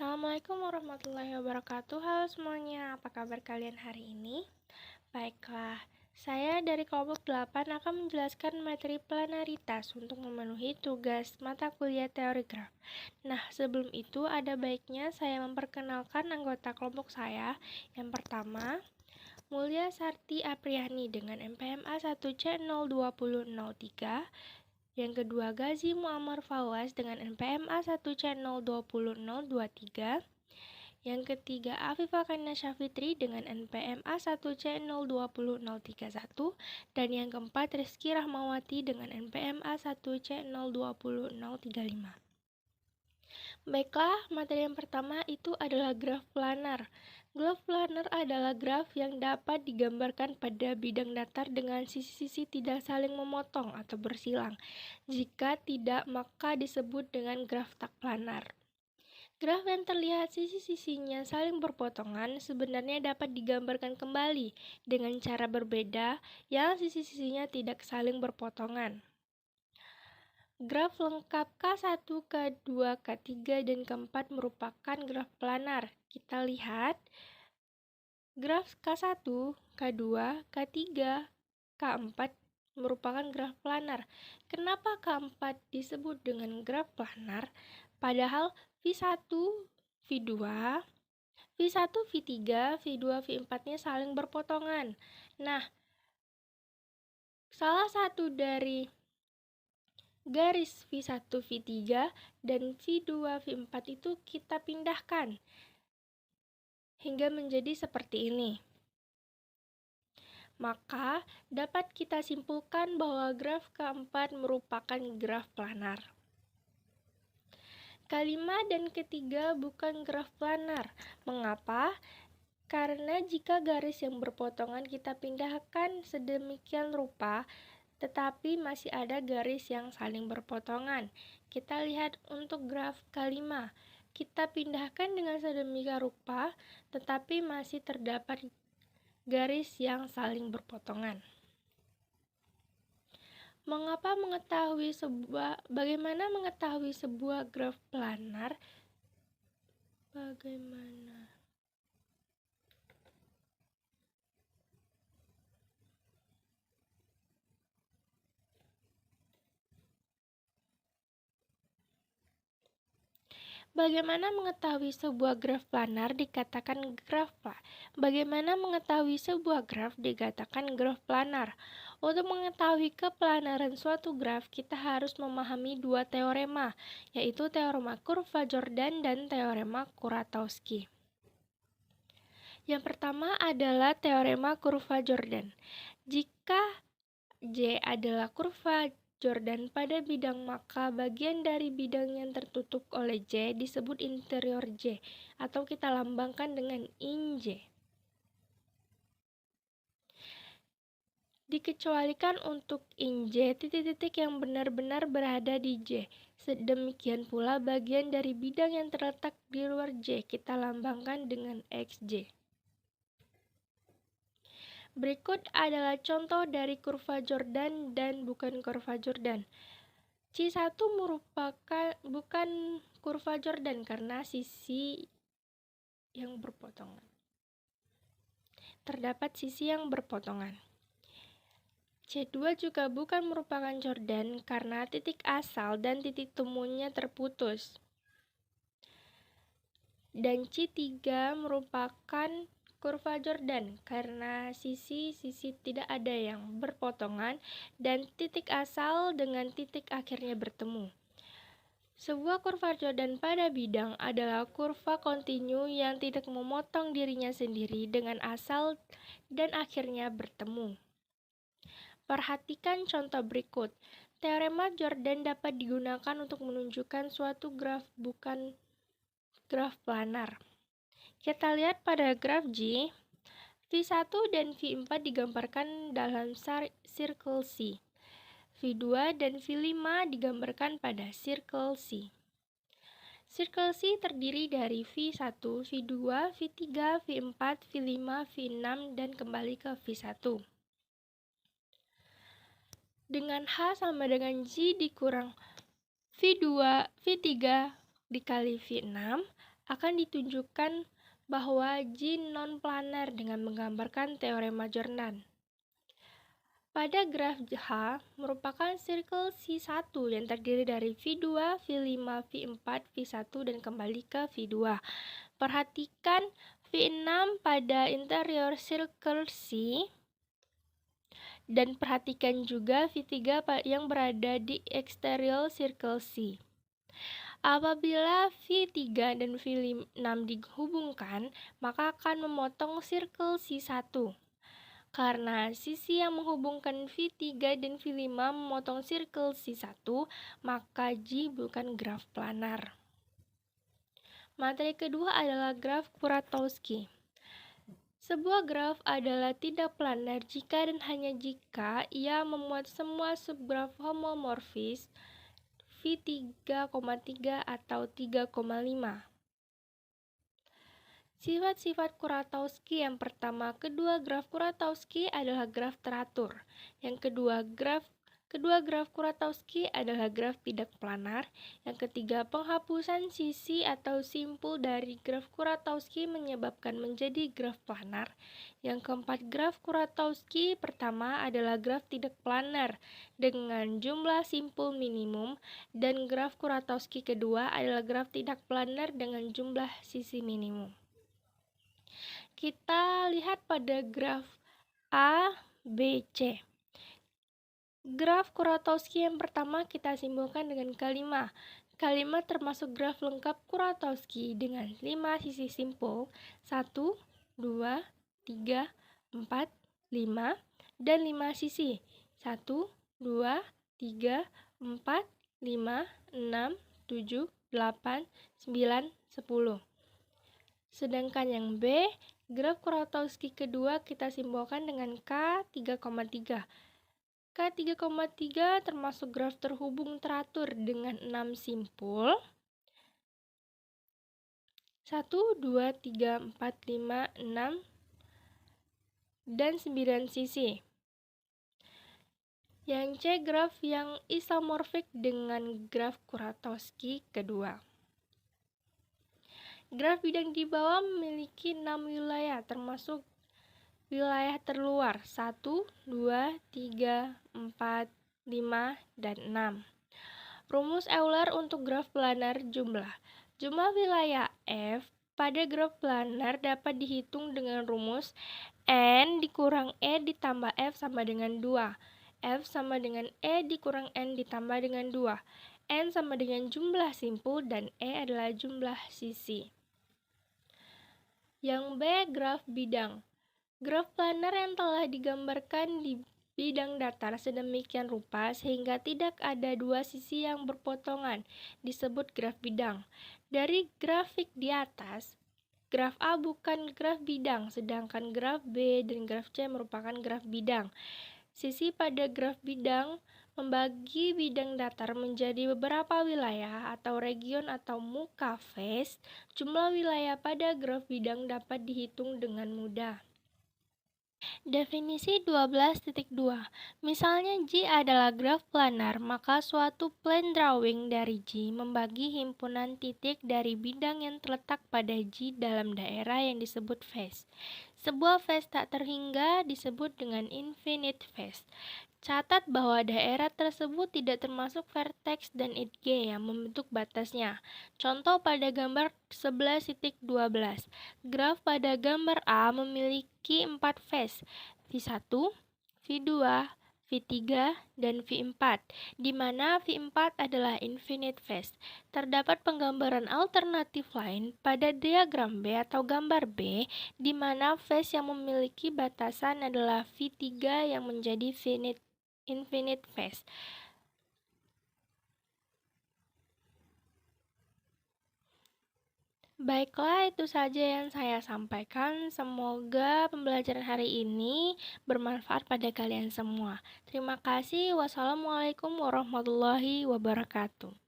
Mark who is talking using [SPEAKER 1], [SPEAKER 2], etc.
[SPEAKER 1] Assalamualaikum warahmatullahi wabarakatuh. Halo semuanya, apa kabar kalian hari ini? Baiklah, saya dari kelompok 8 akan menjelaskan materi planaritas untuk memenuhi tugas mata kuliah teori graf. Nah, sebelum itu ada baiknya saya memperkenalkan anggota kelompok saya. Yang pertama, Mulia Sarti Apriani dengan NPMA 1C02003. Yang kedua, Gazi Muammar Fawaz dengan NPMA 1C02023. Yang ketiga, Afifah Kanasya Fitri dengan NPMA 1C020031. Dan yang keempat, Rizky Rahmawati dengan NPMA 1C020035. Baiklah, materi yang pertama itu adalah graf planar. Graf planar adalah graf yang dapat digambarkan pada bidang datar dengan sisi-sisi tidak saling memotong atau bersilang. Jika tidak, maka disebut dengan graf tak planar. Graf yang terlihat sisi-sisinya saling berpotongan sebenarnya dapat digambarkan kembali dengan cara berbeda yang sisi-sisinya tidak saling berpotongan. Graf lengkap K1, K2, K3, dan K4 merupakan graf planar. Kita lihat graf K1, K2, K3, K4 merupakan graf planar. Kenapa K4 disebut dengan graf planar? Padahal V1, V2, V1, V3, V2, V4-nya saling berpotongan. Nah, salah satu dari garis V1, V3, dan V2, V4 itu kita pindahkan hingga menjadi seperti ini. Maka dapat kita simpulkan bahwa graf K4 merupakan graf planar. K5 dan K3 bukan graf planar. Mengapa? Karena jika garis yang berpotongan kita pindahkan sedemikian rupa, tetapi masih ada garis yang saling berpotongan. Kita lihat untuk graf K5. Kita pindahkan dengan sedemikian rupa, tetapi masih terdapat garis yang saling berpotongan. Bagaimana mengetahui sebuah graf planar? Bagaimana mengetahui sebuah graf planar dikatakan graf planar? Bagaimana mengetahui sebuah graf dikatakan graf planar? Untuk mengetahui keplanaran suatu graf, kita harus memahami dua teorema, yaitu teorema kurva Jordan dan teorema Kuratowski. Yang pertama adalah teorema kurva Jordan. Jika J adalah kurva Jordan pada bidang, maka bagian dari bidang yang tertutup oleh J disebut interior J, atau kita lambangkan dengan in J. Dikecualikan untuk in J, titik-titik yang benar-benar berada di J. Sedemikian pula bagian dari bidang yang terletak di luar J, kita lambangkan dengan XJ. Berikut adalah contoh dari kurva Jordan dan bukan kurva Jordan. C1 bukan kurva Jordan karena sisi yang berpotongan. Terdapat sisi yang berpotongan. C2 juga bukan merupakan Jordan karena titik asal dan titik temunya terputus. Dan C3 merupakan kurva Jordan karena sisi-sisi tidak ada yang berpotongan dan titik asal dengan titik akhirnya bertemu. Sebuah kurva Jordan pada bidang adalah kurva kontinu yang tidak memotong dirinya sendiri dengan asal dan akhirnya bertemu. Perhatikan contoh berikut. Teorema Jordan dapat digunakan untuk menunjukkan suatu graf bukan graf planar. Kita lihat pada graf J, V1 dan V4 digambarkan dalam circle C. V2 dan V5 digambarkan pada circle C. Circle C terdiri dari V1, V2, V3, V4, V5, V6, dan kembali ke V1. Dengan H sama dengan J dikurang V2, V3 dikali V6, akan ditunjukkan bahwa G non-planar dengan menggambarkan teorema Jordan. Pada graf H merupakan circle C1 yang terdiri dari V2, V5, V4, V1 dan kembali ke V2. Perhatikan V6 pada interior circle C dan perhatikan juga V3 yang berada di exterior circle C. Apabila V3 dan V6 dihubungkan, maka akan memotong circle C1. Karena sisi yang menghubungkan V3 dan V5 memotong circle C1, maka G bukan graf planar. Materi kedua adalah graf Kuratowski. Sebuah graf adalah tidak planar jika dan hanya jika ia memuat semua subgraf homomorfis V3,3 atau 3,5. Sifat-sifat Kuratowski yang pertama, kedua graf Kuratowski adalah graf teratur. Yang kedua graf Kuratowski adalah graf tidak planar. Yang ketiga, penghapusan sisi atau simpul dari graf Kuratowski menyebabkan menjadi graf planar. Yang keempat, graf Kuratowski pertama adalah graf tidak planar dengan jumlah simpul minimum, dan graf Kuratowski kedua adalah graf tidak planar dengan jumlah sisi minimum. Kita lihat pada graf A, B, C. Graf Kuratowski yang pertama kita simbolkan dengan K5. K5 termasuk graf lengkap Kuratowski dengan 5 sisi simpul, 1, 2, 3, 4, 5, dan 5 sisi, 1, 2, 3, 4, 5, 6, 7, 8, 9, 10. Sedangkan yang B, graf Kuratowski kedua kita simbolkan dengan K3,3. K3,3 termasuk graf terhubung teratur dengan 6 simpul. 1, 2, 3, 4, 5, 6, dan 9 sisi. Yang C, graf yang isomorfik dengan graf Kuratowski kedua. Graf bidang di bawah memiliki 6 wilayah, termasuk wilayah terluar 1, 2, 3, 4, 5, dan 6. Rumus Euler untuk graf planar jumlah. Jumlah wilayah F pada graf planar dapat dihitung dengan rumus N dikurang E ditambah F sama dengan 2. F sama dengan E dikurang N ditambah dengan 2. N sama dengan jumlah simpul dan E adalah jumlah sisi. Yang B, graf bidang. Graf planar yang telah digambarkan di bidang datar sedemikian rupa sehingga tidak ada dua sisi yang berpotongan disebut graf bidang. Dari grafik di atas, graf A bukan graf bidang, sedangkan graf B dan graf C merupakan graf bidang. Sisi pada graf bidang membagi bidang datar menjadi beberapa wilayah atau region atau muka face. Jumlah wilayah pada graf bidang dapat dihitung dengan mudah. Definisi 12.2. Misalnya G adalah graf planar, maka suatu plane drawing dari G membagi himpunan titik dari bidang yang terletak pada G dalam daerah yang disebut face. Sebuah face tak terhingga disebut dengan infinite face. Catat bahwa daerah tersebut tidak termasuk vertex dan edge yang membentuk batasnya. Contoh pada gambar 11.12. Graf pada gambar A memiliki 4 face, V1, V2, V3, dan V4, di mana V4 adalah infinite face. Terdapat penggambaran alternatif lain pada diagram B atau gambar B, di mana face yang memiliki batasan adalah V3 yang menjadi infinite face. Baiklah, itu saja yang saya sampaikan. Semoga pembelajaran hari ini bermanfaat pada kalian semua. Terima kasih. Wassalamualaikum warahmatullahi wabarakatuh.